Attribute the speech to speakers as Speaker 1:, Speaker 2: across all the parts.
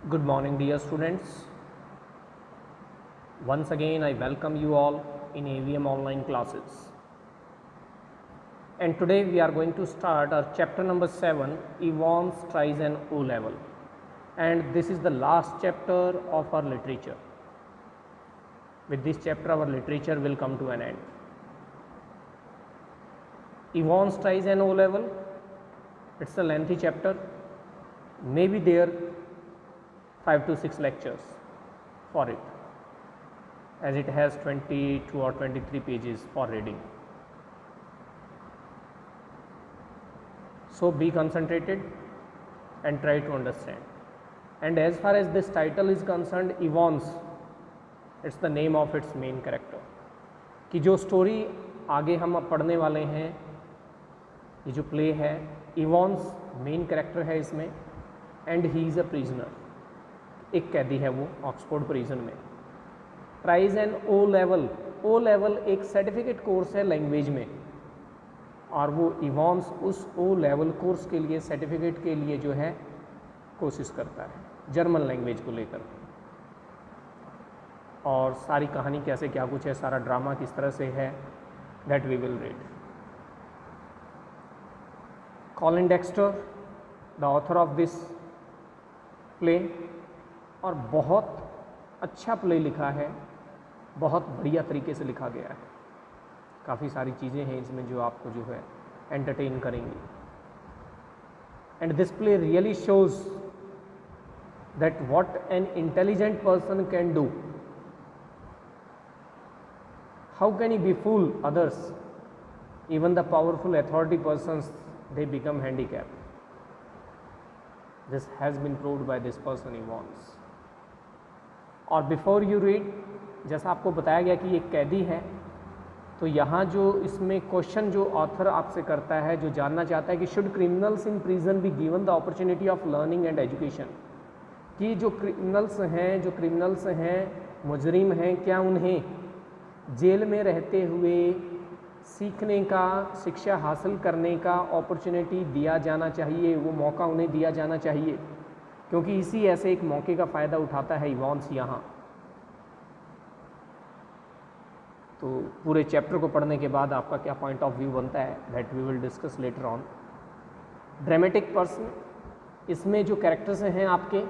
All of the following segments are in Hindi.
Speaker 1: Good morning, dear students. Once again, I welcome you all in AVM online classes. And today we are going to start our chapter number 7, Evans tries an O level. And this is the last chapter of our literature. With this chapter, our literature will come to an end. Evans tries an O level. It's a lengthy chapter. Maybe there 5 to 6 lectures for it, as it has 22 or 23 pages for reading. So be concentrated and try to understand. And as far as this title is concerned, Evans, it's the name of its main character. कि जो स्टोरी आगे हम अब पढ़ने वाले हैं, ये जो प्ले है, इवॉन्स मेन कैरेक्टर है इसमें, and he is a prisoner, एक कैदी है वो ऑक्सफोर्ड प्रिजन में. Tries an O level. O level एक सर्टिफिकेट कोर्स है लैंग्वेज में, और वो इवॉन्स उस ओ लेवल कोर्स के लिए, सर्टिफिकेट के लिए जो है कोशिश करता है जर्मन लैंग्वेज को लेकर. और सारी कहानी कैसे क्या कुछ है, सारा ड्रामा किस तरह से है, that we will read. Colin Dexter, the author of this play, और बहुत अच्छा प्ले लिखा है, बहुत बढ़िया तरीके से लिखा गया है. काफ़ी सारी चीज़ें हैं इसमें जो आपको जो है एंटरटेन करेंगी. And this play really shows that what an intelligent person can do. How can he befool others? Even the powerful authority persons, they become handicapped. This has been proved by this person Evans. और बिफोर यू रीड, जैसा आपको बताया गया कि ये कैदी है, तो यहाँ जो इसमें क्वेश्चन जो ऑथर आपसे करता है, जो जानना चाहता है कि should criminals in prison be given the opportunity of learning and education. कि जो क्रिमिनल्स हैं, मुजरिम हैं, क्या उन्हें जेल में रहते हुए सीखने का, शिक्षा हासिल करने का अपॉर्चुनिटी दिया जाना चाहिए, वो मौका उन्हें दिया जाना चाहिए, क्योंकि इसी ऐसे एक मौके का फ़ायदा उठाता है इवॉन्स यहाँ. तो पूरे चैप्टर को पढ़ने के बाद आपका क्या पॉइंट ऑफ व्यू बनता है, that we will discuss later on. Dramatic person, इसमें जो कैरेक्टर्स हैं आपके,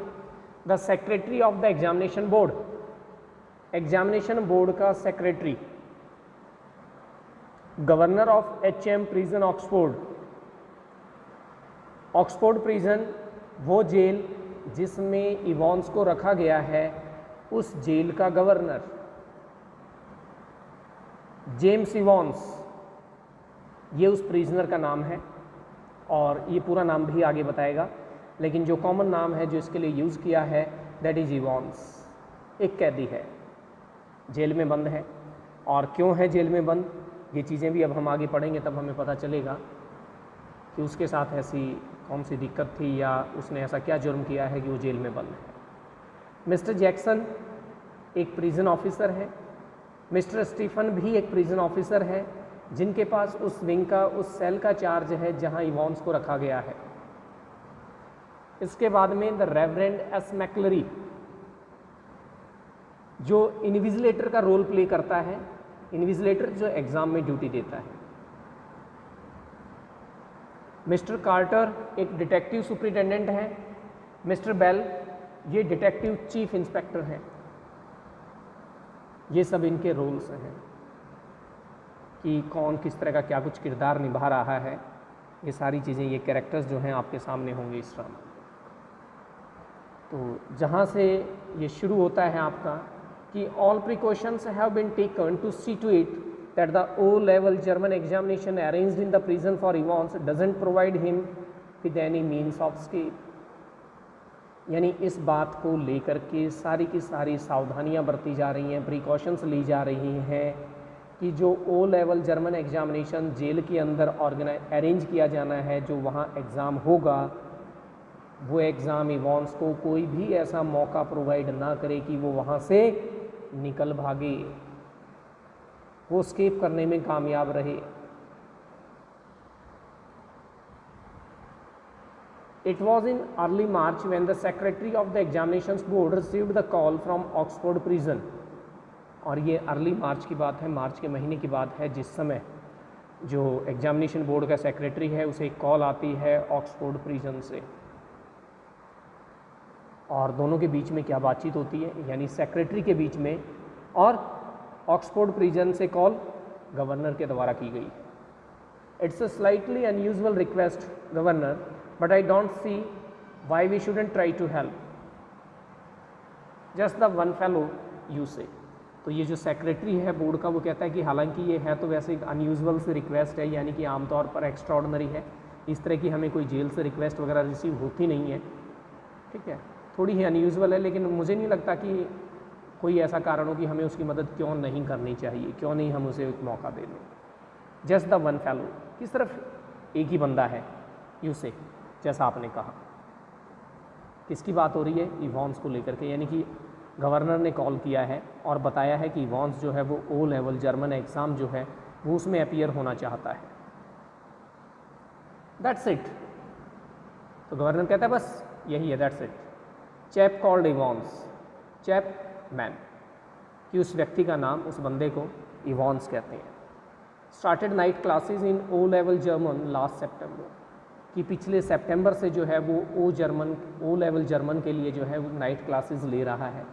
Speaker 1: the secretary of the examination board, examination board का secretary, governor of HM prison Oxford. Oxford prison वो जेल जिसमें इवॉन्स को रखा गया है, उस जेल का गवर्नर जेम्स इवॉन्स, ये उस प्रिजनर का नाम है. और ये पूरा नाम भी आगे बताएगा, लेकिन जो कॉमन नाम है जो इसके लिए यूज़ किया है, दैट इज़ इवॉन्स. एक कैदी है, जेल में बंद है. और क्यों है जेल में बंद, ये चीज़ें भी अब हम आगे पढ़ेंगे, तब हमें पता चलेगा कि उसके साथ ऐसी कौन सी दिक्कत थी, या उसने ऐसा क्या जुर्म किया है कि वो जेल में बंद है. मिस्टर जैक्सन एक प्रिजन ऑफिसर है. मिस्टर स्टीफन भी एक प्रिजन ऑफिसर है, जिनके पास उस विंग का, उस सेल का चार्ज है जहां इवॉन्स को रखा गया है. इसके बाद में द रेवरेंड एस मैकलरी, जो इन्विजिलेटर का रोल प्ले करता है. इन्विजिलेटर जो एग्जाम में ड्यूटी देता है. मिस्टर कार्टर एक डिटेक्टिव सुपरिटेंडेंट है. मिस्टर बेल ये डिटेक्टिव चीफ इंस्पेक्टर हैं. ये सब इनके रोल्स हैं कि कौन किस तरह का क्या कुछ किरदार निभा रहा है. ये सारी चीज़ें, ये कैरेक्टर्स जो हैं आपके सामने होंगे इस ड्रामा. तो जहाँ से ये शुरू होता है आपका कि all precautions have been taken to see to it that the O-level German examination arranged in the prison for Evans doesn't provide him with any means of escape. यानी इस बात को लेकर के सारी की सारी सावधानियां बरती जा रही हैं, प्रिकॉशंस ली जा रही हैं कि जो O-level जर्मन एग्जामिनेशन जेल के अंदर अरेंज किया जाना है, जो वहाँ एग्ज़ाम होगा, वो एग्ज़ाम इवॉन्स को कोई भी ऐसा मौका प्रोवाइड ना करे कि वो वहाँ से निकल भागे, वो स्केप करने में कामयाब रहे. It was in early March when the secretary of the examinations board received the call from Oxford prison. और ये अर्ली मार्च की बात है, मार्च के महीने की बात है, जिस समय जो एग्जामिनेशन बोर्ड का सेक्रेटरी है उसे एक कॉल आती है ऑक्सफोर्ड प्रिजन से। और दोनों के बीच में क्या बातचीत होती है, यानी सेक्रेटरी के बीच में और ऑक्सफोर्ड प्रिजन से कॉल गवर्नर के द्वारा की गई। It's a slightly unusual request governor, but I don't see why we shouldn't try to help, just the one fellow you say. तो ये जो सेक्रेटरी है बोर्ड का वो कहता है कि हालांकि ये है तो वैसे एक अनयूजुअल सी रिक्वेस्ट है, यानी कि आमतौर पर एक्स्ट्राऑर्डनरी है, इस तरह की हमें कोई जेल से रिक्वेस्ट वगैरह रिसीव होती नहीं है, ठीक है, थोड़ी ही अनयूजुअल है, लेकिन मुझे नहीं लगता कि कोई ऐसा कारण हो कि हमें उसकी मदद क्यों नहीं करनी चाहिए, क्यों नहीं हम उसे एक मौका दे दें। जस्ट द वन फेलो, कि सिर्फ एक ही बंदा है यू से, जैसा आपने कहा। किसकी बात हो रही है, इवॉन्स को लेकर के, यानी कि गवर्नर ने कॉल किया है और बताया है कि इवॉन्स जो है वो ओ लेवल जर्मन एग्ज़ाम जो है वो उसमें अपीयर होना चाहता है। That's it. तो गवर्नर कहता है बस यही है, that's it. Chap called Evans, chap man, कि उस व्यक्ति का नाम, उस बंदे को इवॉन्स कहते हैं। Started night classes in O level German last September, कि पिछले सितंबर से जो है वो ओ लेवल जर्मन के लिए जो है वो नाइट क्लासेस ले रहा है।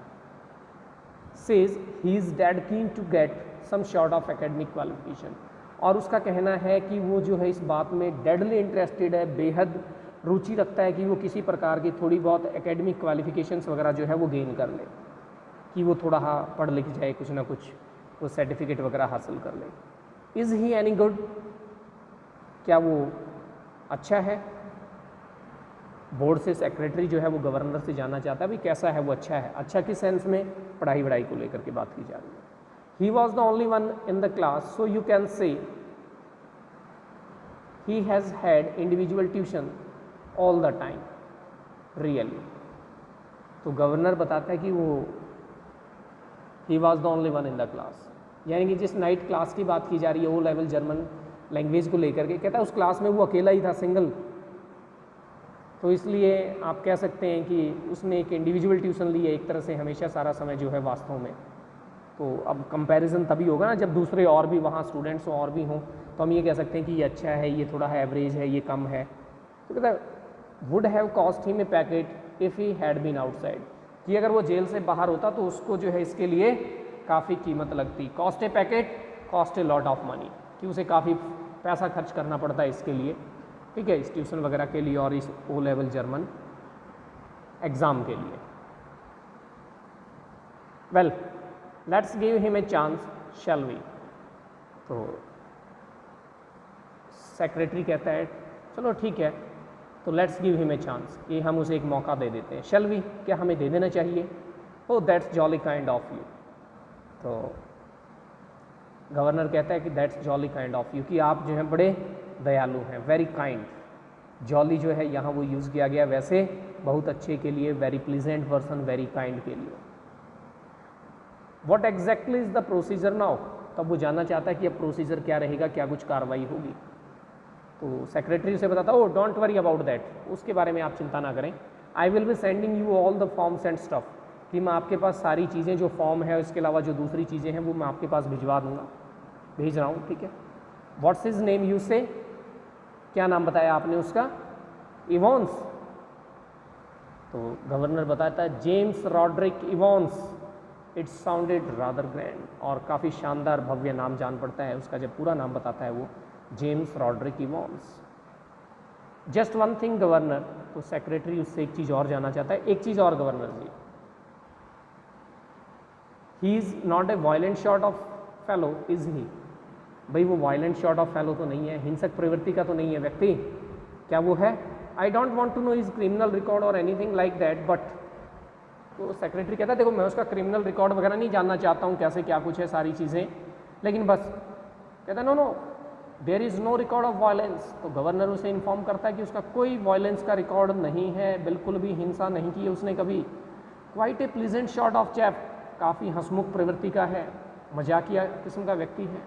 Speaker 1: Says he is dead keen to get some short of academic qualification, और उसका कहना है कि वो जो है इस बात में डेडली इंटरेस्टेड है, बेहद रुचि रखता है कि वो किसी प्रकार की थोड़ी बहुत एकेडमिक क्वालिफिकेशंस वगैरह जो है वो गेन कर ले, कि वो थोड़ा पढ़ लिख जाए, कुछ ना कुछ वो सर्टिफिकेट वगैरह हासिल कर ले। इज़ ही एनी गुड, क्या वो अच्छा है? बोर्ड से सेक्रेटरी जो है वो गवर्नर से जानना चाहता है भाई कैसा है वो, अच्छा है। अच्छा किस सेंस में, पढ़ाई वढ़ाई को लेकर के बात की जा रही है। He was the only one in the class, so you can say he has had individual tuition all the time, really. तो गवर्नर बताता है कि वो he was the only one in the class, यानी कि जिस नाइट क्लास की बात की जा रही है ओ लेवल जर्मन लैंग्वेज को लेकर के, कहता है उस क्लास में वो अकेला ही था, सिंगल। तो इसलिए आप कह सकते हैं कि उसने एक इंडिविजुअल ट्यूशन ली है एक तरह से, हमेशा सारा समय जो है वास्तव में। तो अब कंपैरिजन तभी होगा ना जब दूसरे और भी वहाँ स्टूडेंट्स और भी हों, तो हम ये कह सकते हैं कि ये अच्छा है, ये थोड़ा है एवरेज है, ये कम है। तो कहता है would have cost him a packet if he had been outside, कि अगर वो जेल से बाहर होता तो उसको जो है इसके लिए काफ़ी कीमत लगती। Cost A packet, cost a lot of money, कि उसे काफ़ी पैसा खर्च करना पड़ता है इसके लिए, ठीक है, इस ट्यूशन वगैरह के लिए और इस ओ लेवल जर्मन एग्ज़ाम के लिए। Well let's give him a chance shall we. तो सेक्रेटरी कहता है चलो ठीक है, तो let's give him a chance, कि हम उसे एक मौका दे देते हैं। शैल वी, क्या हमें दे देना चाहिए? ओ that's jolly kind of you. तो गवर्नर कहता है कि that's jolly kind of you, कि आप जो हैं बड़े दयालु हैं, वेरी काइंड। जॉली जो है यहाँ वो यूज़ किया गया वैसे बहुत अच्छे के लिए, very pleasant person, very kind के लिए। What exactly is the procedure now, तब वो जानना चाहता है कि अब प्रोसीजर क्या रहेगा, क्या कुछ कार्रवाई होगी। तो सेक्रेटरी उसे बताता है oh don't worry about that, उसके बारे में आप चिंता ना करें। I will be sending you all the forms and stuff, कि मैं आपके पास सारी चीज़ें, जो फॉर्म है इसके अलावा जो दूसरी चीज़ें हैं वो मैं आपके पास भिजवा दूंगा, भेज रहा हूँ, ठीक है। व्हाट्स हिज नेम यू से, क्या नाम बताया आपने उसका? इवॉन्स। तो गवर्नर बताता है James Roderick Evans. It sounded rather grand, और काफ़ी शानदार भव्य नाम जान पड़ता है उसका जब पूरा नाम बताता है वो, James Roderick Evans. Just one thing governor, तो सेक्रेटरी उससे एक चीज़ और जानना चाहता है, एक चीज़ और governor ji. He is not a violent sort of fellow is he, भाई वो वायलेंट शॉर्ट ऑफ फेलो तो नहीं है, हिंसक प्रवृत्ति का तो नहीं है व्यक्ति, क्या वो है? I don't want to know is criminal record और एनीथिंग लाइक दैट, बट तो सेक्रेटरी कहता है देखो मैं उसका क्रिमिनल रिकॉर्ड वगैरह नहीं जानना चाहता हूँ, कैसे क्या कुछ है सारी चीज़ें, लेकिन बस कहता है no no there is no record of violence. तो गवर्नर उसे इन्फॉर्म करता है कि उसका कोई वायलेंस का रिकॉर्ड नहीं है, बिल्कुल भी हिंसा नहीं की है उसने कभी। Quite a pleasant short of chap, काफ़ी हंसमुख प्रवृत्ति का है, मजाकिया किस्म का व्यक्ति है।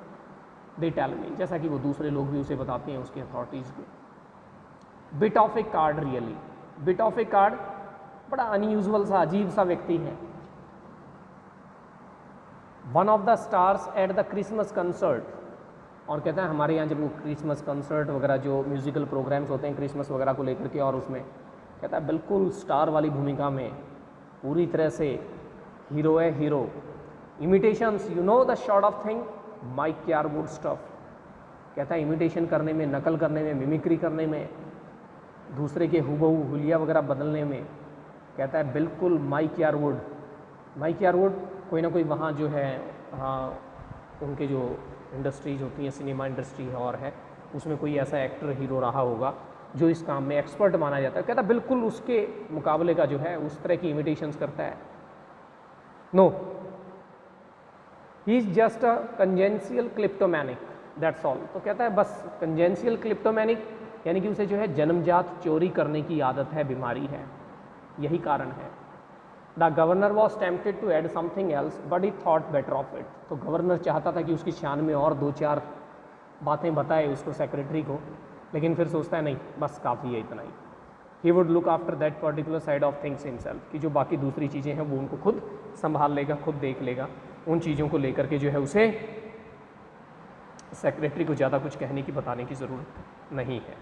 Speaker 1: दे टेल मी, जैसा कि वो दूसरे लोग भी उसे बताते हैं उसकी अथॉरिटीज़ को। Bit of A card really, bit of A card, बड़ा अनयूजुअल सा अजीब सा व्यक्ति है। One of the stars at the Christmas concert, और कहता है हमारे यहाँ जब वो क्रिसमस कंसर्ट वगैरह जो म्यूज़िकल प्रोग्राम्स होते हैं क्रिसमस वगैरह को लेकर के, और उसमें कहता है बिल्कुल स्टार वाली भूमिका में पूरी तरह से हीरो है, hero. Imitations, you know the sort of thing, Mike Yarwood stuff. कहता है इमिटेशन करने में, नकल करने में, मिमिक्री करने में, दूसरे के हुबहू हुलिया वगैरह बदलने में, कहता है बिल्कुल माइक यारवुड। माइक यारवुड कोई ना कोई वहाँ जो है, हाँ, उनके जो इंडस्ट्रीज होती हैं, सिनेमा इंडस्ट्री है और है, उसमें कोई ऐसा एक्टर हीरो रहा होगा जो इस काम में एक्सपर्ट माना जाता है। कहता है बिल्कुल उसके मुकाबले का जो है उस तरह की इमिटेशंस करता है। No, he is just a congenital kleptomaniac, that's all. तो कहता है बस कंजेंशियल क्लिप्टोमैनिक यानी कि उसे जो है जन्मजात चोरी करने की आदत है, बीमारी है, यही कारण है। The governor was tempted to add something else but he thought better of it. तो गवर्नर चाहता था कि उसकी शान में और 2-4 बातें बताए उसको, सेक्रेटरी को, लेकिन फिर सोचता है नहीं बस काफ़ी है इतना ही। He would look after that particular side of things himself, कि जो बाकी दूसरी चीज़ें हैं वो उनको खुद संभाल लेगा, खुद देख लेगा। उन चीज़ों को लेकर के जो है उसे सेक्रेटरी को ज़्यादा कुछ कहने की, बताने की ज़रूरत नहीं है।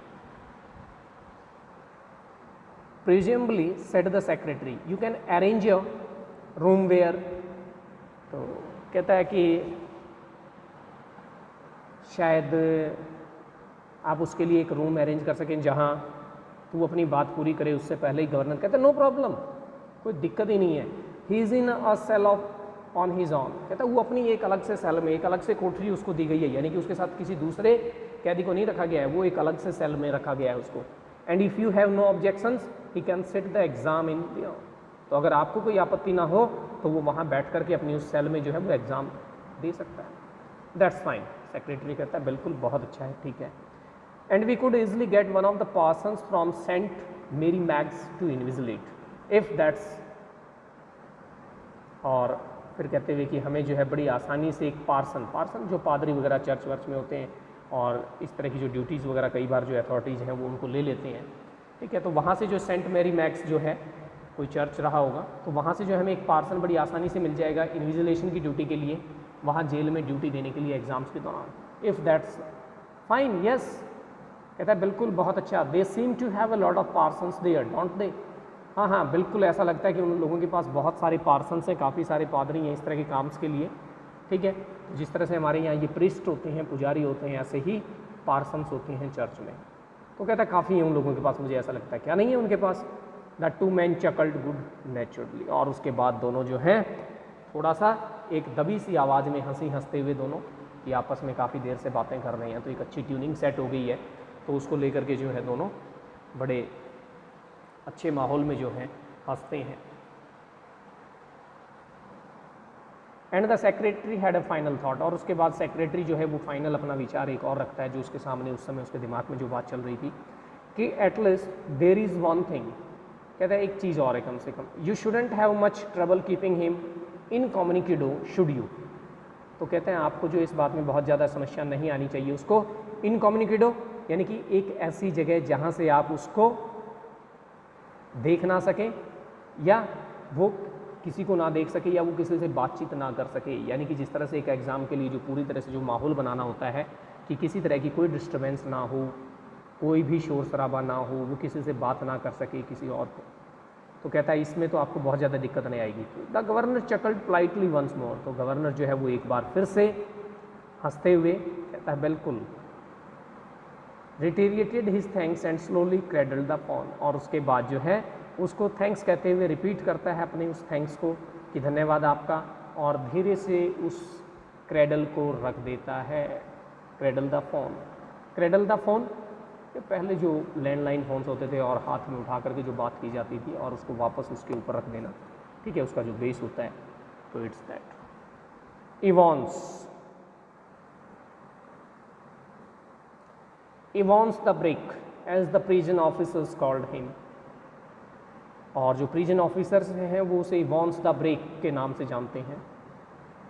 Speaker 1: Presumably said the secretary you can arrange your room where. तो कहता है कि शायद आप उसके लिए एक रूम अरेंज कर सकें जहां तू अपनी बात पूरी करे उससे पहले ही। गवर्नर कहता है नो प्रॉब्लम, कोई दिक्कत ही नहीं है। He is in a cell of on his own. कहता है वो अपनी एक अलग से सेल में, एक अलग से कोठरी उसको दी गई है, यानी कि उसके साथ किसी दूसरे कैदी को नहीं रखा गया है, वो एक अलग से सेल में रखा गया है उसको। And if you have no objections he can sit the exam in. तो अगर आपको कोई आपत्ति ना हो तो वो वहाँ बैठ करके अपनी उस सेल में जो है वो एग्ज़ाम दे सकता है। That's fine. सेक्रेटरी कहता है बिल्कुल बहुत अच्छा है, ठीक है। And we could easily get one of the parsons from saint Mary Mags to invigilate if that's. और फिर कहते हुए कि हमें जो है बड़ी आसानी से एक पार्सन जो पादरी वगैरह चर्च वर्च में होते हैं और इस तरह की जो ड्यूटीज़ वगैरह कई बार जो अथॉरिटीज़ हैं वो उनको ले लेते हैं, ठीक है। तो वहाँ से जो सेंट मेरी मैक्स जो है कोई चर्च रहा होगा, तो वहाँ से जो हमें एक पार्सन बड़ी आसानी से मिल जाएगा इन्विजिलेशन की ड्यूटी के लिए, वहाँ जेल में ड्यूटी देने के लिए एग्ज़ाम्स के दौरान। If that's fine, yes. कहता है बिल्कुल बहुत अच्छा। They seem to have a lot of parsons there don't they. हाँ हाँ, बिल्कुल ऐसा लगता है कि उन लोगों के पास बहुत सारे पार्सन्स हैं, काफ़ी सारे पादरी हैं इस तरह के काम्स के लिए, ठीक है। जिस तरह से हमारे यहाँ ये प्रीस्ट होते हैं, पुजारी होते हैं, ऐसे ही पार्सन्स होते हैं चर्च में। तो कहता है काफ़ी है उन लोगों के पास, मुझे ऐसा लगता है। क्या नहीं है उनके पास? The two men chuckled good naturedly. और उसके बाद दोनों जो हैं थोड़ा सा एक दबी सी आवाज़ में हंसते हुए दोनों कि आपस में काफ़ी देर से बातें कर रहे हैं, तो एक अच्छी ट्यूनिंग सेट हो गई है, तो उसको लेकर के जो है दोनों बड़े अच्छे माहौल में जो है हंसते हैं। And the secretary had a final thought. और उसके बाद सेक्रेटरी जो है वो फाइनल अपना विचार एक और रखता है, जो उसके सामने उस समय उसके दिमाग में जो बात चल रही थी कि at least there is one thing. कहता है एक चीज़ और है कम से कम, you shouldn't have much trouble keeping him incommunicado should you. तो कहते हैं आपको जो इस बात में बहुत ज़्यादा समस्या नहीं आनी चाहिए उसको इनकम्युनिकेडो, यानी कि एक ऐसी जगह जहाँ से आप उसको देख ना सकें या वो किसी को ना देख सके या वो किसी से बातचीत ना कर सके। यानी कि जिस तरह से एक एग्ज़ाम के लिए जो पूरी तरह से जो माहौल बनाना होता है कि किसी तरह की कोई डिस्टर्बेंस ना हो, कोई भी शोर शराबा ना हो, वो किसी से बात ना कर सके किसी और को। तो कहता है इसमें तो आपको बहुत ज़्यादा दिक्कत नहीं आएगी। The governor chuckled politely once more. तो गवर्नर जो है वो एक बार फिर से हंसते हुए कहता है बिल्कुल। Reiterated his thanks and slowly cradled the phone. और उसके बाद जो है उसको थैंक्स कहते हुए रिपीट करता है अपने उस थैंक्स को कि धन्यवाद आपका, और धीरे से उस क्रेडल को रख देता है। Cradle the phone. Cradle the phone ये पहले जो लैंडलाइन फ़ोन्स होते थे और हाथ में उठा करके जो बात की जाती थी और उसको वापस उसके ऊपर रख देना, ठीक है, उसका जो बेस होता है, तो it's that. Evans the break as the prison officers called him. और जो प्रिजन ऑफिसर्स हैं वो उसे इवॉन्स द ब्रेक के नाम से जानते हैं।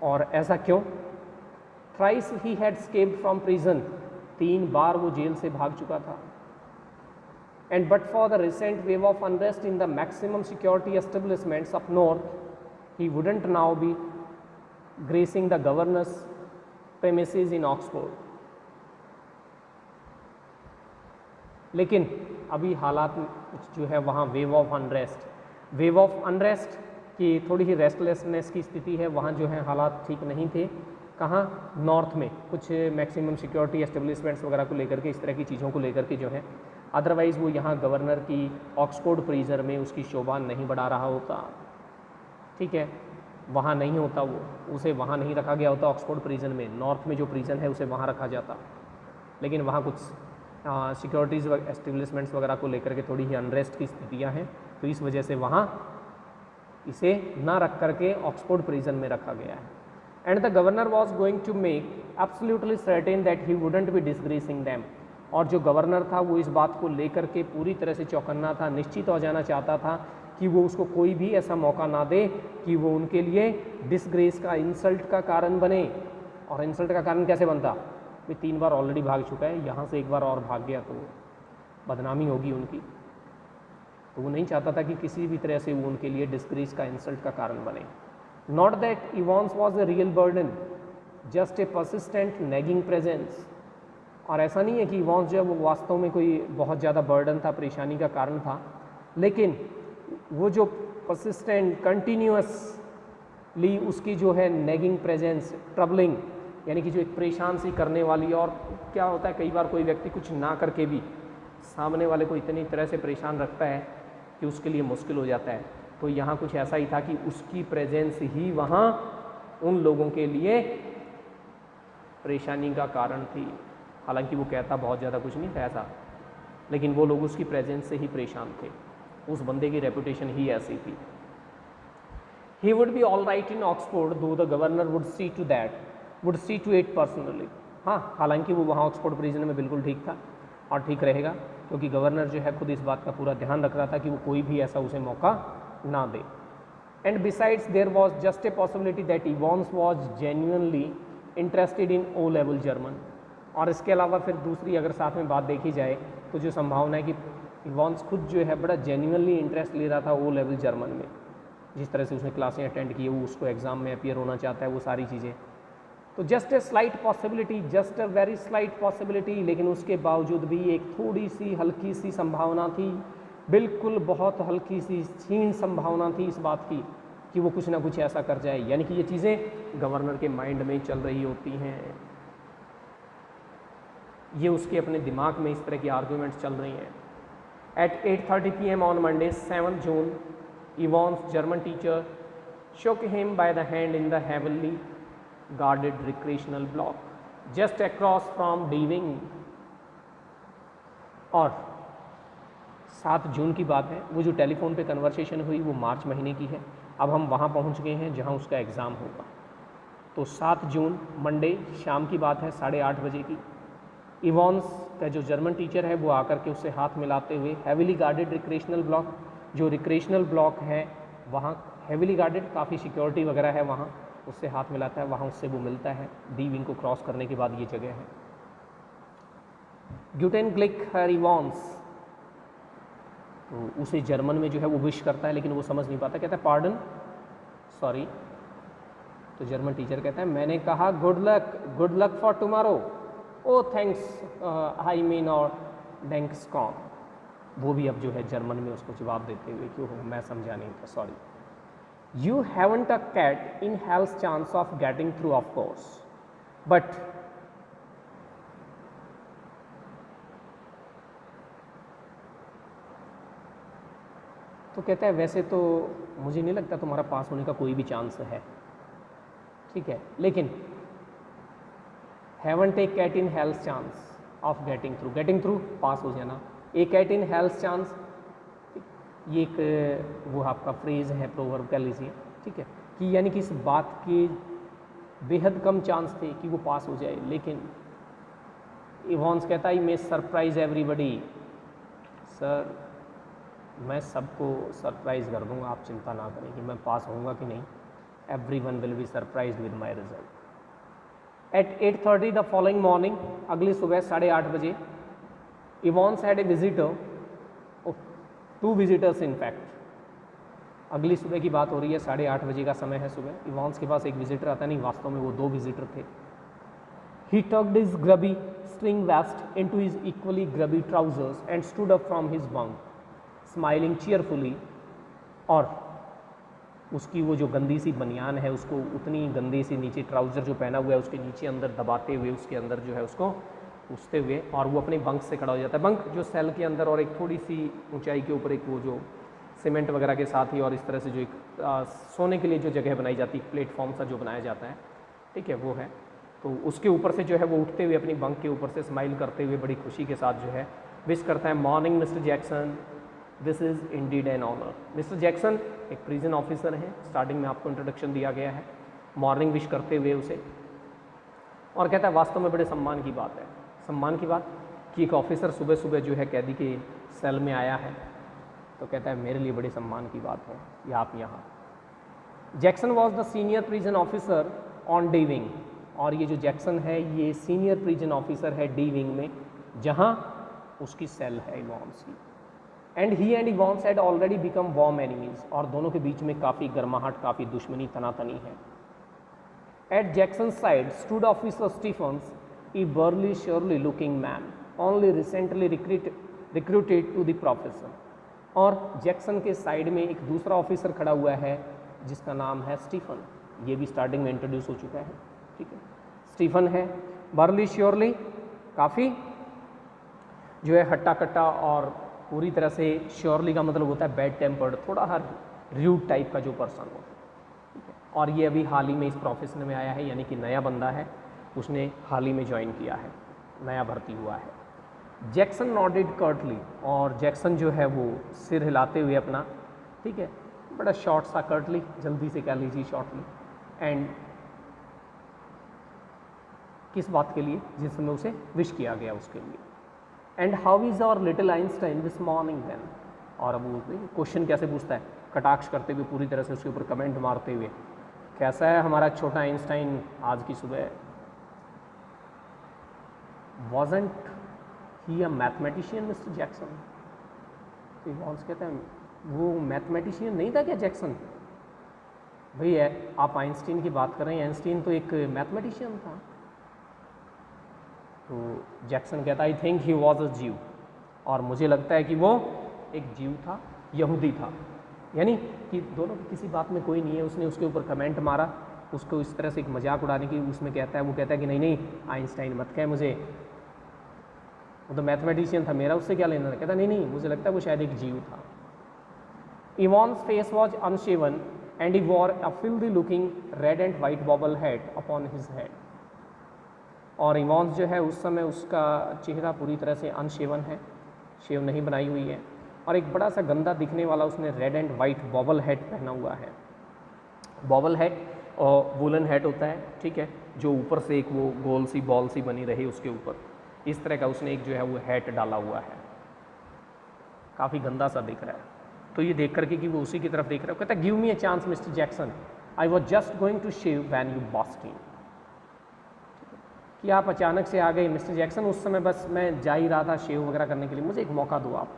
Speaker 1: और ऐसा क्यों? Thrice he had escaped from prison. 3 बार वो जेल से भाग चुका था। and but for the recent wave of unrest in the maximum security establishments up north, he wouldn't now be gracing the governor's premises in Oxford. लेकिन अभी हालात जो है वहाँ वेव ऑफ अनरेस्ट की थोड़ी ही रेस्टलेसनेस की स्थिति है, वहाँ जो है हालात ठीक नहीं थे। कहाँ? नॉर्थ में कुछ मैक्सिमम सिक्योरिटी एस्टेब्लिशमेंट्स वगैरह को लेकर के, इस तरह की चीज़ों को लेकर के जो है, अदरवाइज़ वो यहाँ गवर्नर की ऑक्सफोर्ड प्रिजन में उसकी शोभा नहीं बढ़ा रहा होता, ठीक है, वहाँ नहीं होता, वो उसे वहाँ नहीं रखा गया होता ऑक्सफोर्ड प्रिजन में। नॉर्थ में जो प्रिजन है उसे वहाँ रखा जाता, लेकिन वहाँ कुछ सिक्योरिटीज़ एस्टेब्लिशमेंट्स वगैरह को लेकर के थोड़ी ही अनरेस्ट की स्थितियाँ हैं, तो इस वजह से वहाँ इसे ना रख करके ऑक्सफोर्ड प्रिजन में रखा गया है। And the governor was going to make absolutely certain that he wouldn't be disgracing them, और जो गवर्नर था वो इस बात को लेकर के पूरी तरह से चौकन्ना था, निश्चित हो जाना चाहता था कि वो उसको कोई भी ऐसा मौका ना दे कि वो उनके लिए डिसग्रेस का, इंसल्ट का कारण बने। और इंसल्ट का कारण कैसे बनता? वे 3 बार ऑलरेडी भाग चुका है, यहाँ से एक बार और भाग गया तो बदनामी होगी उनकी, तो वो नहीं चाहता था कि किसी भी तरह से वो उनके लिए डिस्ग्रेस का, इंसल्ट का कारण बने। Not that Evans was a real burden, just a persistent nagging presence. और ऐसा नहीं है कि इवॉन्स जो है वो वास्तव में कोई बहुत ज़्यादा बर्डन था, परेशानी का कारण था, लेकिन वो जो परसिस्टेंट, कंटिन्यूसली उसकी जो है नेगिंग प्रेजेंस, ट्रबलिंग, यानी कि जो एक परेशान सी करने वाली। और क्या होता है, कई बार कोई व्यक्ति कुछ ना करके भी सामने वाले को इतनी तरह से परेशान रखता है कि उसके लिए मुश्किल हो जाता है। तो यहाँ कुछ ऐसा ही था कि उसकी प्रेजेंस ही वहाँ उन लोगों के लिए परेशानी का कारण थी। हालांकि वो कहता बहुत ज़्यादा कुछ नहीं था ऐसा, लेकिन वो लोग उसकी प्रेजेंस से ही परेशान थे, उस बंदे की रेपुटेशन ही ऐसी थी। He would be all right in Oxford though the governor would see to it personally. हाँ, हालांकि वो वहाँ ऑक्सफोर्ड प्रिजन में बिल्कुल ठीक था और ठीक रहेगा, क्योंकि गवर्नर जो है खुद इस बात का पूरा ध्यान रख रहा था कि वो कोई भी ऐसा उसे मौका ना दे। And besides there was just a possibility that Evans was genuinely interested in O level German. और इसके अलावा फिर दूसरी अगर साथ में बात देखी जाए तो जो संभावना है कि इवॉन्स खुद जो है बड़ा जेन्युइनली इंटरेस्ट ले रहा था ओ लेवल जर्मन में, जिस तरह से उसने क्लासें अटेंड की, वो उसको एग्ज़ाम में अपीयर होना चाहता है, वो सारी चीज़ें। तो just a slight possibility, just a very slight possibility, लेकिन उसके बावजूद भी एक थोड़ी सी हल्की सी संभावना थी, बिल्कुल बहुत हल्की सी क्षीण संभावना थी इस बात की कि वो कुछ ना कुछ ऐसा कर जाए। यानी कि ये चीज़ें गवर्नर के माइंड में चल रही होती हैं, ये उसके अपने दिमाग में इस तरह की आर्ग्यूमेंट्स चल रही हैं। At 8:30 PM on Monday 7 June, Yvonne's German teacher shook him by the hand in the heavily guarded recreational block just across from D Wing। और 7 जून की बात है, वो जो टेलीफोन पे कन्वर्सेशन हुई वो मार्च महीने की है। अब हम वहाँ पहुँच गए हैं जहाँ उसका एग्ज़ाम होगा। तो 7 जून मंडे शाम की बात है, 8:30 बजे की। इवॉन्स का जो जर्मन टीचर है वो आकर के उससे हाथ मिलाते हुए, हैविली गार्डेड रिक्रेशनल ब्लॉक, जो रिक्रेशनल ब्लॉक है वहाँ हैविली गार्डेड, काफ़ी सिक्योरिटी वगैरह है वहाँ, उससे हाथ मिलाता है, वहाँ उससे वो मिलता है। डी विंग को क्रॉस करने के बाद ये जगह है। ग्यूटेन ग्लिक हर इवॉन्स, तो उसे जर्मन में जो है वो विश करता है, लेकिन वो समझ नहीं पाता, कहता है पार्डन, सॉरी। तो जर्मन टीचर कहता है मैंने कहा good luck for tomorrow. O thanks I mean और डेंक्स कॉम। वो भी अब जो है जर्मन में उसको जवाब देते हुए क्यों हो, मैं समझा नहीं था, sorry. You haven't a cat in hell's chance of getting through of course, but तो कहता है वैसे तो मुझे नहीं लगता तुम्हारा पास होने का कोई भी चांस है, ठीक है, लेकिन haven't a cat in health chance of getting through pass हो जाना, a cat in health chance, ये एक वो आपका फ्रेज है, प्रोवर्ब कह लीजिए, ठीक है, कि यानी कि इस बात के बेहद कम चांस थे कि वो पास हो जाए। लेकिन इवॉन्स कहता है मैं सरप्राइज एवरीबडी, सर मैं सबको सरप्राइज़ कर दूंगा, आप चिंता ना करें कि मैं पास होऊंगा कि नहीं। Everyone will be surprised with my result. At 8:30 the following morning, अगली सुबह 8:30 बजे, Evans had a visitor 2 visitors in fact. अगली सुबह की बात हो रही है, 8:30 बजे का समय है सुबह। इवांस के पास एक विजिटर आता, नहीं वास्तव में वो 2 विजिटर थे। He tucked his grubby string vest into his equally grubby trousers and stood up from his bunk, smiling cheerfully। और उसकी वो जो गंदी सी बनियान है उसको उतनी गंदी सी नीचे ट्राउज़र जो पहना हुआ है उसके नीचे अंदर दबाते हुए उसके अंदर जो है उसको पूछते हुए, और वो अपने बंक से खड़ा हो जाता है। बंक जो सेल के अंदर और एक थोड़ी सी ऊंचाई के ऊपर एक वो जो सीमेंट वगैरह के साथ ही और इस तरह से जो एक सोने के लिए जो जगह बनाई जाती है, प्लेटफॉर्म सा जो बनाया जाता है, ठीक है, वो है। तो उसके ऊपर से जो है वो उठते हुए अपनी बंक के ऊपर से स्माइल करते हुए बड़ी खुशी के साथ जो है विश करता है, morning Mister Jackson, this is indeed an honour. Mister Jackson एक प्रिजन ऑफिसर हैं, स्टार्टिंग में आपको इंट्रोडक्शन दिया गया है, मॉर्निंग विश करते हुए उसे, और कहता है वास्तव में बड़े सम्मान की बात है। सम्मान की बात कि एक ऑफिसर सुबह सुबह जो है कैदी के सेल में आया है, तो कहता है मेरे लिए बड़ी सम्मान की बात है या आप यहाँ। Jackson was the senior prison officer on D wing, और ये जो जैक्सन है ये सीनियर प्रिजन ऑफिसर है डी विंग में, जहाँ उसकी सेल है इवांस की। And he and Evans had already become warm enemies, और दोनों के बीच में काफ़ी गर्माहट, काफ़ी दुश्मनी तनातनी है। At Jackson side stood officer Stephens, a burly surely looking man only recently recruited to the profession. और जैक्सन के साइड में एक दूसरा ऑफिसर खड़ा हुआ है जिसका नाम है स्टीफन, ये भी स्टार्टिंग में इंट्रोड्यूस हो चुका है, ठीक है, स्टीफन है। बर्ली श्योरली काफ़ी जो है हट्टा कट्टा, और पूरी तरह से श्योरली का मतलब होता है बैड टेम्पर्ड, थोड़ा हर र्यूड टाइप का जो पर्सन हो, ठीक है। और ये अभी हाल ही में इस प्रोफेशन में आया है, यानी कि नया बंदा है, उसने हाल ही में ज्वाइन किया है, नया भर्ती हुआ है। जैक्सन नॉडेड कर्टली, और जैक्सन जो है वो सिर हिलाते हुए अपना, ठीक है, बड़ा शॉर्ट सा कर्टली, जल्दी से कह लीजिए शॉर्टली। एंड किस बात के लिए, जिसमें उसे विश किया गया उसके लिए। And how is our little Einstein this morning then, और अब वो क्वेश्चन कैसे पूछता है, कटाक्ष करते हुए, पूरी तरह से उसके ऊपर कमेंट मारते हुए, कैसा है हमारा छोटा आइंस्टाइन आज की सुबह। वॉजंट ही अ मैथमेटिशियन मिस्टर जैक्सन। तो इवांस कहते हैं वो मैथमेटिशियन नहीं था क्या जैक्सन? भाई आप आइंस्टीन की बात कर रहे हैं, आइंस्टीन तो एक मैथमेटिशियन था। तो जैक्सन कहता I think he was a जीव, और मुझे लगता है कि वो एक जीव था, यहूदी था। यानी कि दोनों की किसी बात में कोई नहीं है, उसने उसके ऊपर कमेंट मारा, उसको इस तरह से एक मजाक उड़ाने की उसमें कहता है, वो कहता है कि नहीं नहीं आइंस्टाइन मत कहे मुझे, वो तो मैथमेटिशियन था, मेरा उससे क्या लेना। कहता नहीं नहीं मुझे लगता है वो शायद एक जीव था। Evans face was unshaven and he wore a filthy looking red and white bobble head upon his head. और इवांस जो है उस समय उसका चेहरा पूरी तरह से अनशेवन है, शेव नहीं बनाई हुई है, और एक बड़ा सा गंदा दिखने वाला उसने red and white bobble head पहना हुआ है। बॉबल हेड और वुलन हेड होता है, ठीक है, जो ऊपर से एक वो गोल सी बॉल सी बनी रही उसके ऊपर, इस तरह का उसने एक जो है वो हैट डाला हुआ है, काफ़ी गंदा सा दिख रहा है। तो ये देख करके कि वो उसी की तरफ देख रहा है, कहता है give me a chance mister Jackson, I was just going to shave when you bust in. कि आप अचानक से आ गए मिस्टर जैक्सन, उस समय बस मैं जा ही रहा था शेव वगैरह करने के लिए, मुझे एक मौका दो आप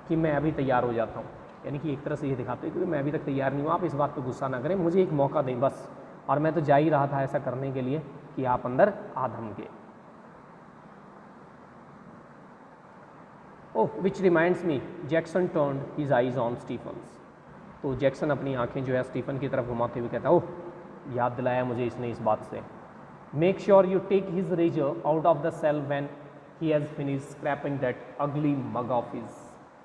Speaker 1: कि मैं अभी तैयार हो जाता हूँ। यानी कि एक तरह से ये दिखाते हैं कि मैं अभी तक तैयार नहीं हूँ, आप इस बात पर गुस्सा ना करें, मुझे एक मौका दें बस, और मैं तो जा ही रहा था ऐसा करने के लिए कि आप अंदर आ धमके। Oh which reminds me, Jackson turned his eyes on Stephens. तो जैक्सन अपनी आंखें जो है स्टीफन की तरफ घुमाते हुए कहता, ओह याद दिलाया मुझे इसने इस बात से। Make sure you take his razor out of the cell when he has finish scraping that ugly mug of his.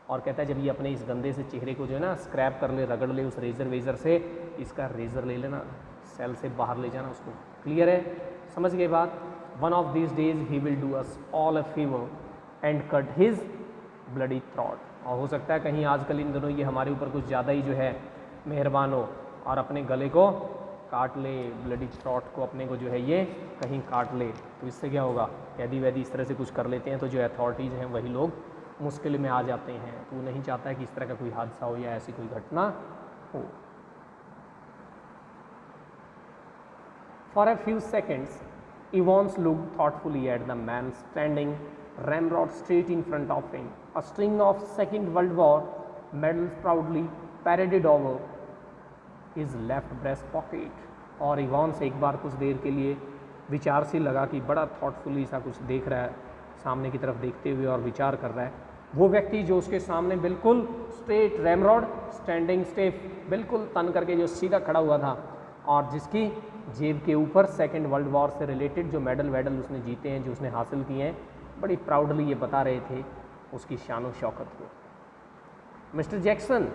Speaker 1: और कहता है जब ये अपने इस गंदे से चेहरे को जो है ना स्क्रैप कर ले, रगड़ ले उस रेजर वेजर से, इसका रेजर ले लेना, सेल से बाहर ले जाना उसको। क्लियर है, समझ गए बात। One of these days he will do us all a favour and cut his bloody throat. और हो सकता है कहीं आजकल इन दिनों ये हमारे ऊपर कुछ ज़्यादा ही जो है मेहरबान हो और अपने गले को काट ले, ब्लडी थ्रॉट को अपने को जो है ये कहीं काट ले। तो इससे क्या होगा, कैदी वैदी इस तरह से कुछ कर लेते हैं तो जो अथॉरिटीज़ हैं वही लोग मुश्किल में आ जाते हैं। तो वो नहीं चाहता है कि इस तरह का कोई हादसा हो या ऐसी कोई घटना हो। For a few seconds Evans looked thoughtfully at the man standing ramrod straight in front of him. A string of Second World War medals proudly paraded over his left breast pocket. और इवॉन्स एक बार कुछ देर के लिए विचारशील लगा कि बड़ा थॉटफुली सा कुछ देख रहा है, सामने की तरफ देखते हुए और विचार कर रहा है। वो व्यक्ति जो उसके सामने बिल्कुल स्ट्रेट रैमरॉड स्टैंडिंग स्टेप बिल्कुल तन करके जो सीधा खड़ा हुआ था और जिसकी जेब के ऊपर सेकेंड वर्ल्ड वॉर से रिलेटेड जो मेडल उसने जीते हैं, जो उसने हासिल किए हैं, बड़ी प्राउडली ये बता रहे थे उसकी शान शौकत को। Mister Jackson,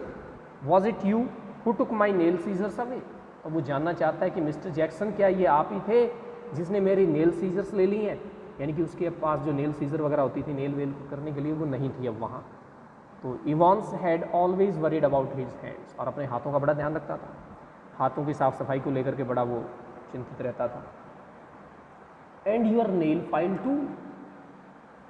Speaker 1: was it you who took my nail scissors away? तो वो जानना चाहता है कि मिस्टर जैक्सन क्या ये आप ही थे जिसने मेरी नेल सीजर्स ले ली हैं? यानी कि उसके पास जो नेल सीजर वगैरह होती थी नेल वेल करने के लिए, वो नहीं थी अब वहाँ। तो Evans had always worried about his hands, और अपने हाथों का बड़ा ध्यान रखता था, हाथों की साफ सफाई को लेकर के बड़ा वो चिंतित रहता था। And your nail file too?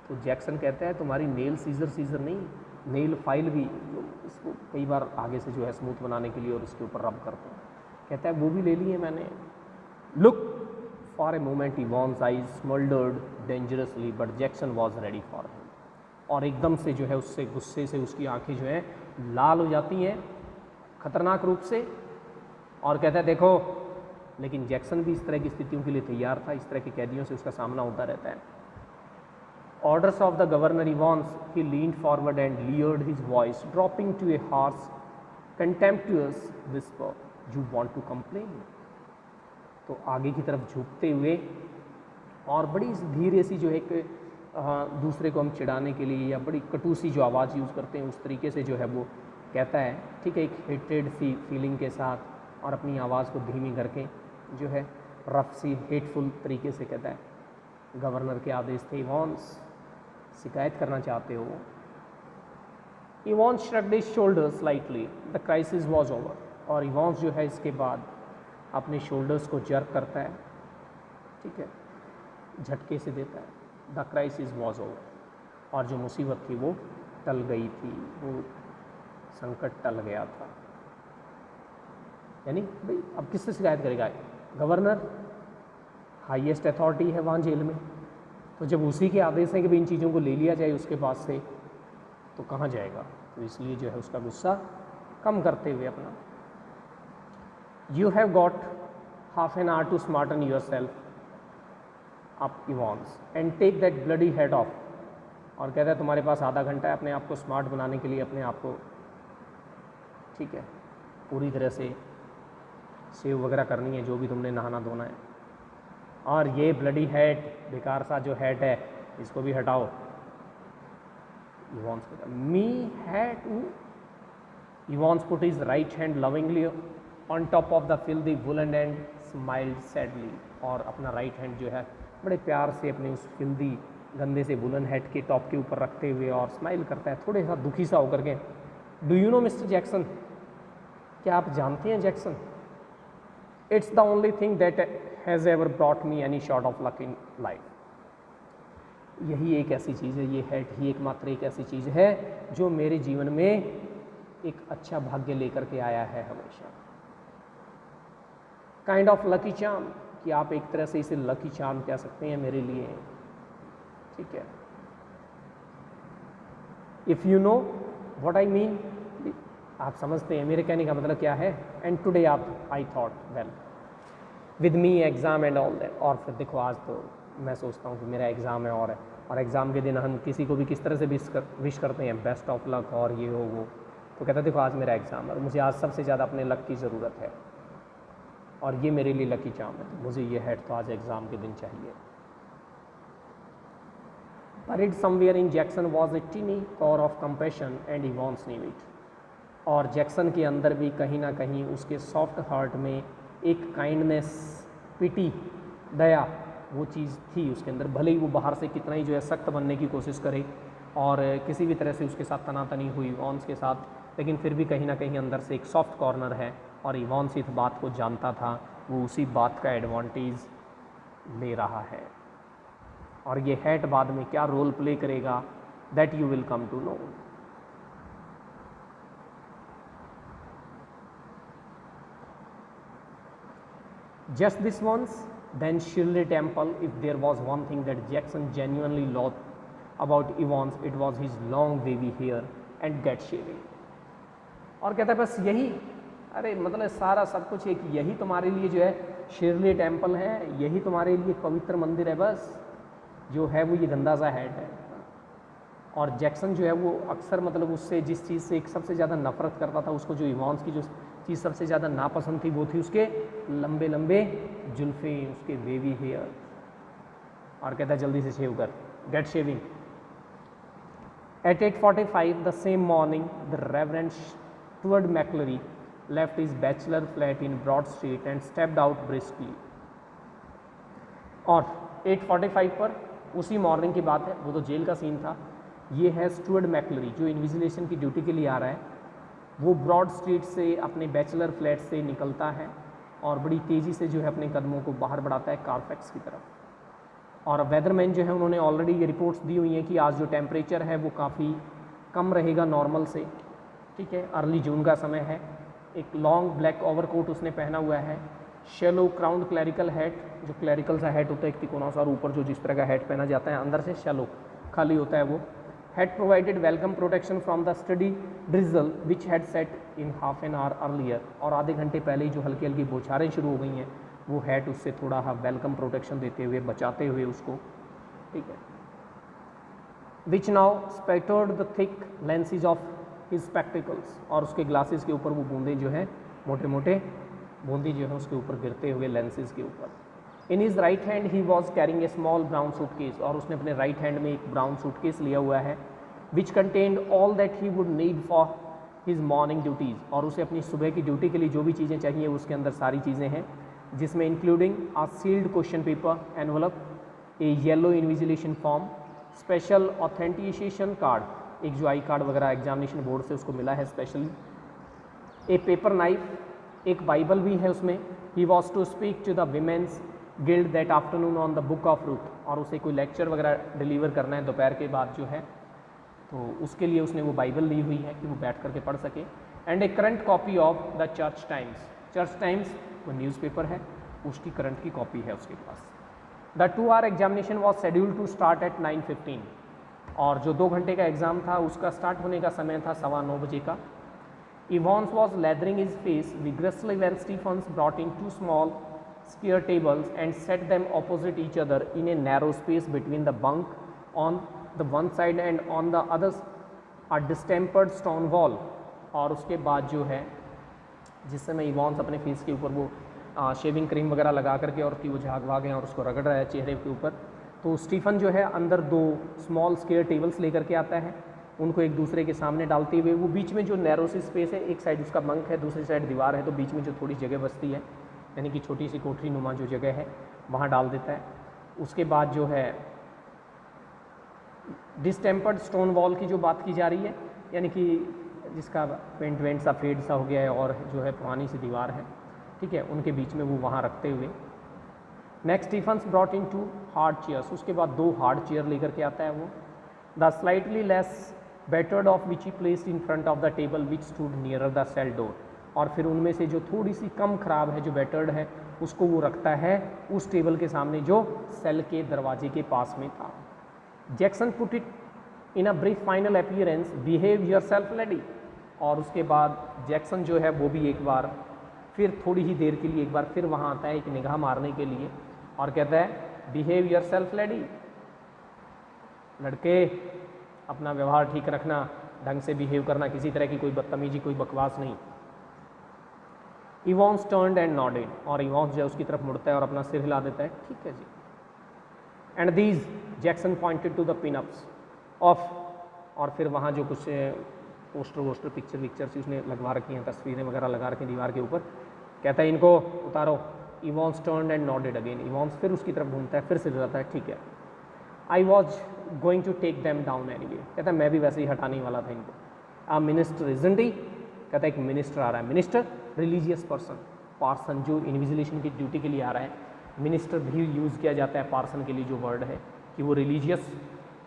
Speaker 1: तो जैक्सन कहता है तुम्हारी नेल सीजर नहीं, नेल फाइल भी, जो इसको कई बार आगे से जो है स्मूथ बनाने के लिए और इसके ऊपर रब करते हैं, कहता है वो भी ले ली है मैंने। Look for a moment Evans eyes smouldered dangerously but Jackson was ready for him. और एकदम से जो है उससे गुस्से से उसकी आंखें जो हैं लाल हो जाती हैं खतरनाक रूप से, और कहता है देखो, लेकिन जैक्सन भी इस तरह की स्थितियों के लिए तैयार था, इस तरह के कैदियों से उसका सामना होता रहता है। Orders of the governor Evans, he leaned forward and leered his voice dropping to a harsh contemptuous whisper, you want to complain? तो आगे की तरफ झुकते हुए और बड़ी धीरे सी जो एक दूसरे को हम चिढ़ाने के लिए या बड़ी कटु सी जो आवाज़ यूज़ करते हैं उस तरीके से जो है वो कहता है, ठीक है, एक हेटेड सी फीलिंग के साथ, और अपनी आवाज़ को धीमी करके जो है रफ सी हेटफुल तरीके से कहता है, गवर्नर के आदेश थे इवॉन्स, शिकायत करना चाहते हो? Evans shrugged his shoulders slightly, the crisis was over. और इवॉन्स जो है इसके बाद अपने शोल्डर्स को जर्क करता है, ठीक है, झटके से देता है, द क्राइसिस वॉज ओवर, और जो मुसीबत थी वो टल गई थी, वो संकट टल गया था। यानी भाई अब किससे शिकायत करेगा? गवर्नर हाईएस्ट अथॉरिटी है वहाँ जेल में, तो जब उसी के आदेश हैं कि भाई इन चीज़ों को ले लिया जाए उसके पास से, तो कहाँ जाएगा? तो इसलिए जो है उसका गुस्सा कम करते हुए अपना, you have got half an hour to smarten yourself up Evans and take that bloody head off. और कहता है तुम्हारे पास आधा घंटा है अपने आप को स्मार्ट बनाने के लिए, अपने आप को, ठीक है, पूरी तरह से सेव वगैरह करनी है, जो भी तुमने नहाना धोना है, और ये ब्लडी हेड, बेकार सा जो हेड है, इसको भी हटाओ। इवॉन्स कहता है me hat, Evans put his right hand lovingly on top of the filthy woollen and smiled sadly, और अपना राइट हैंड जो है बड़े प्यार से अपने उस फिल्दी गंदे से वुलन हेड के टॉप के ऊपर रखते हुए और स्माइल करता है, थोड़े सा दुखी सा होकर के। Do you know mister Jackson, क्या आप जानते हैं Jackson, it's the only thing that has ever brought me any short of luck in life. यही एक ऐसी चीज़ है, ये हेड ही एकमात्र एक ऐसी चीज़ है जो मेरे जीवन में एक अच्छा भाग्य लेकर के आया है हमेशा। काइंड ऑफ लकी चार्म, कि आप एक तरह से इसे लकी चार्म कह सकते हैं मेरे लिए, ठीक है। If you know what I mean, आप समझते हैं मेरे कहने का मतलब क्या है। एंड टुडे आप I thought well with me exam and all that, और फिर देखो आज तो मैं सोचता हूँ कि मेरा एग्ज़ाम है, और एग्ज़ाम के दिन हम किसी को भी किस तरह से विश करते हैं, बेस्ट ऑफ लक और ये हो वो। तो कहता देखो आज मेरा एग्ज़ाम है और मुझे आज सबसे ज़्यादा अपने लक की ज़रूरत है, और ये मेरे लिए लकी चार्म है, तो मुझे ये हेड तो आज एग्ज़ाम के दिन चाहिए। Buried somewhere in Jackson was a teeny core of compassion and Evans knew it. और जैक्सन के अंदर भी कहीं ना कहीं उसके सॉफ्ट हार्ट में एक काइंडनेस, पिटी, दया, वो चीज़ थी उसके अंदर, भले ही वो बाहर से कितना ही जो है सख्त बनने की कोशिश करे और किसी भी तरह से उसके साथ तनातनी हुई इवॉन्स के साथ, लेकिन फिर भी कहीं ना कहीं अंदर से एक सॉफ्ट कॉर्नर है, और इवॉन्स इस बात को जानता था, वो उसी बात का एडवांटेज ले रहा है। और ये हैट बाद में क्या रोल प्ले करेगा, that you will come to know. Just this once, then Shirley Temple, if there was one thing that Jackson genuinely loved about Evans, it was his long wavy hair and gut shaving. और कहता है बस यही, अरे मतलब सारा सब कुछ एक यही तुम्हारे लिए जो है शिरली टेम्पल है, यही तुम्हारे लिए पवित्र मंदिर है, बस जो है वो ये गंदा सा हैट है। और जैक्सन जो है वो अक्सर मतलब उससे जिस चीज़ से एक सबसे ज़्यादा नफरत करता था, उसको जो इवॉन्स की जो चीज़ सबसे ज़्यादा नापसंद थी वो थी उसके लंबे लंबे जुल्फे, उसके वेवी हेयर। और कहता है जल्दी से शेव कर, gate shaving. At 8:45 the same morning, the Reverend Stuart McClary left his bachelor flat in Broad Street and stepped out briskly. और 8:45 पर उसी मॉर्निंग की बात है, वो तो जेल का सीन था। ये है स्टुअर्ट मैकलरी जो इन्विजिलेशन की ड्यूटी के लिए आ रहा है। वो ब्रॉड स्ट्रीट से अपने बैचलर फ्लैट से निकलता है और बड़ी तेज़ी से जो है अपने कदमों को बाहर बढ़ाता है कारफैक्स की तरफ। और वेदरमैन जो है उन्होंने ऑलरेडी ये रिपोर्ट्स दी हुई हैं कि आज जो टेम्परेचर है वो काफ़ी कम रहेगा नॉर्मल से, ठीक है। अर्ली जून का समय है। एक लॉन्ग ब्लैक ओवरकोट उसने पहना हुआ है, शेलो क्राउंड क्लैरिकल हैट, जो क्लैरिकल सा हैट होता है एक तिकोना सा, और ऊपर जो जिस तरह का हैट पहना जाता है अंदर से शेलो खाली होता है वो। Had provided welcome protection from the study drizzle which had set in half an our earlier, और आधे घंटे पहले ही जो हल्की हल्की बौछारें शुरू हो गई हैं वो हैट उससे थोड़ा वेलकम प्रोटेक्शन देते हुए, बचाते हुए उसको, ठीक है। Which now spattered the thick lenses of his spectacles, और उसके ग्लासेस के ऊपर वो बूंदे जो है मोटे मोटे बूंदी जो है उसके ऊपर गिरते हुए लेंसेज के ऊपर। In his right hand he was carrying a small brown suitcase, और उसने अपने राइट हैंड में एक ब्राउन सूटकेस लिया हुआ है। Which contained all that he would need for his morning duties, और उसे अपनी सुबह की ड्यूटी के लिए जो भी चीज़ें चाहिए उसके अंदर सारी चीज़ें हैं, जिसमें including a sealed question paper envelope, a yellow invigilation form, special authentication card, एक जो आई कार्ड वगैरह एग्जामिनेशन बोर्ड से उसको मिला है स्पेशली, ए पेपर नाइफ, एक बाइबल भी है उसमें। He was to speak to the women's guild that afternoon on the book of Ruth, और उसे कोई लेक्चर वगैरह डिलीवर करना है दोपहर के बाद जो है, तो उसके लिए उसने वो बाइबल ली हुई है कि वो बैठ करके पढ़ सके। And a current copy of the Church Times, Church Times वो न्यूज़पेपर है, उसकी करंट की कॉपी है उसके पास। The 2 hour examination was scheduled to start at 9:15, और जो 2 घंटे का एग्ज़ाम था उसका स्टार्ट होने का समय था 9:15 बजे का। Evans was lathering his face vigorously when Stephens brought in 2 small square tables and set them opposite each other in a narrow space between the bunk on the one side and on the other a distempered stone wall। और उसके बाद जो है जिस समय इवॉन्स अपने फेस के ऊपर वो शेविंग क्रीम वगैरह लगा करके और वो झाग भाग हैं और उसको रगड़ रहा है चेहरे के ऊपर, तो स्टीफन जो है अंदर 2 स्मॉल स्क्वायर टेबल्स लेकर के आता है, उनको एक दूसरे के सामने डालते हुए वो बीच में जो नैरो सी स्पेस है, एक साइड उसका बंक है, दूसरी साइड दीवार है, तो बीच में जो थोड़ी जगह बचती है यानी कि छोटी सी कोठरी नुमा जो जगह है वहाँ डाल देता है। उसके बाद जो है डिस्टेम्पर्ड स्टोन वॉल की जो बात की जा रही है, यानी कि जिसका पेंट वेंट सा फेड सा हो गया है और जो है पुरानी सी दीवार है, ठीक है, उनके बीच में वो वहाँ रखते हुए। Next Stephens brought in 2 hard chairs, उसके बाद 2 हार्ड चेयर लेकर के आता है वो। The slightly less battered of which he placed in front of the table which stood nearer the cell door, और फिर उनमें से जो थोड़ी सी कम ख़राब है, जो बेटर्ड है, उसको वो रखता है उस टेबल के सामने जो सेल के दरवाजे के पास में था। Jackson put it in a brief final appearance, behave yourself lady, और उसके बाद जैक्सन जो है वो भी एक बार फिर थोड़ी ही देर के लिए एक बार फिर वहाँ आता है एक निगाह मारने के लिए और कहता है बिहेव योरसेल्फ लेडी, लड़के अपना व्यवहार ठीक रखना, ढंग से बिहेव करना, किसी तरह की कोई बदतमीजी कोई बकवास नहीं। इवॉन्स टर्न्ड एंड नॉडेड, और इवॉन्स जो है उसकी तरफ मुड़ता है और अपना सिर हिला देता है, ठीक है जी। And these Jackson pointed to the pinups of, और फिर वहाँ जो कुछ पोस्टर वोस्टर पिक्चर विक्चर्स उसने लगवा रखी हैं, तस्वीरें वगैरह लगा रखी हैं दीवार के ऊपर, कहता है इनको उतारो। इवॉन्स टर्न्ड एंड नॉडेड अगेन, इवॉन्स फिर उसकी तरफ घूमता है, फिर सिर हिलाता है, ठीक है। I was going to take them down anyway, कहता है मैं भी वैसे ही हटाने वाला था इनको। आ मिनिस्टर इजंट ही, कहता है एक मिनिस्टर आ रहा है। मिनिस्टर रिलीजियस पर्सन, पार्सन जो इन्विजिलेशन की ड्यूटी के लिए आ रहा है, मिनिस्टर भी यूज़ किया जाता है पार्सन के लिए, जो वर्ड है कि वो रिलीजियस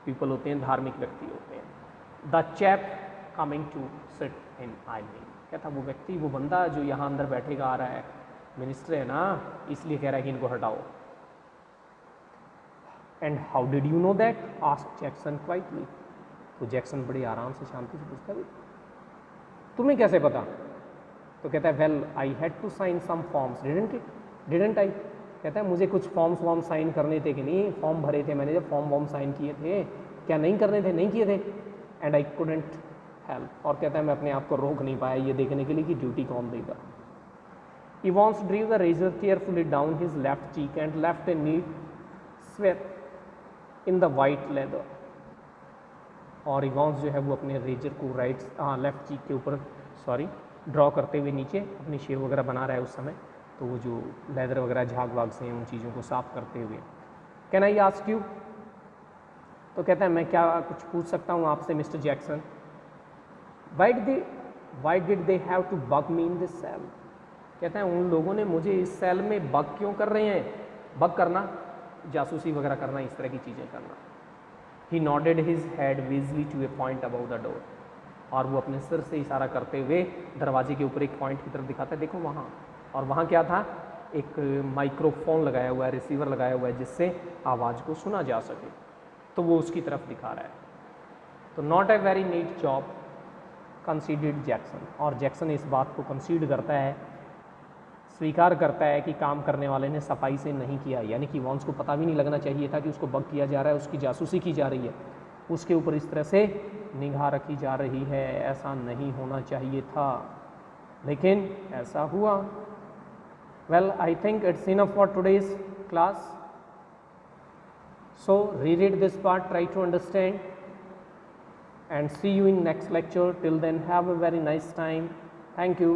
Speaker 1: पीपल होते हैं, धार्मिक व्यक्ति होते हैं। The chap coming to sit in I mean, कहता वो व्यक्ति, वो बंदा जो यहाँ अंदर बैठेगा आ रहा है, मिनिस्टर है ना, इसलिए कह रहा है कि इनको हटाओ। And how did you know that, asked Jackson quietly, तो जैक्सन बड़े आराम से शांति से पूछता है तुम्हें कैसे पता? तो कहता है well I had to sign some forms didn't I. कहता है मुझे कुछ फॉर्म साइन करने थे कि नहीं, फॉर्म भरे थे मैंने, जब फॉर्म साइन किए थे, क्या नहीं करने थे? नहीं किए थे। एंड आई कुडंट हेल्प, और कहता है मैं अपने आप को रोक नहीं पाया ये देखने के लिए कि ड्यूटी कौन देगा। Evans drew the razor carefully down his left cheek and left a neat swath in the white leather. और इवांस जो है वो अपने रेजर को लेफ्ट चीक के ऊपर ड्रॉ करते हुए नीचे अपनी शेव वगैरह बना रहा है उस समय, तो वो जो लेदर वगैरह झाग वाग से उन चीज़ों को साफ करते हुए। Can I ask you? तो कहता है मैं क्या कुछ पूछ सकता हूँ आपसे Mister Jackson? Why did they have to bug me in this cell? कहता है उन लोगों ने मुझे इस सेल में बग क्यों कर रहे हैं? बग करना, जासूसी वगैरह करना, इस तरह की चीज़ें करना। He nodded his head wisely to a point about the door, और वो अपने सिर से इशारा करते हुए दरवाजे के ऊपर एक पॉइंट की तरफ दिखाता है, देखो वहाँ। और वहाँ क्या था? एक माइक्रोफोन लगाया हुआ है, रिसीवर लगाया हुआ है, जिससे आवाज़ को सुना जा सके, तो वो उसकी तरफ दिखा रहा है। तो not a very neat job considered Jackson, और जैक्सन इस बात को कंसीड करता है, स्वीकार करता है कि काम करने वाले ने सफाई से नहीं किया, यानी कि वॉन्स को पता भी नहीं लगना चाहिए था कि उसको बग किया जा रहा है, उसकी जासूसी की जा रही है, उसके ऊपर इस तरह से निगाह रखी जा रही है, ऐसा नहीं होना चाहिए था, लेकिन ऐसा हुआ। Well I think it's enough for today's class, so read this part, try to understand, and see you in next lecture. Till then, have a very nice time. Thank you.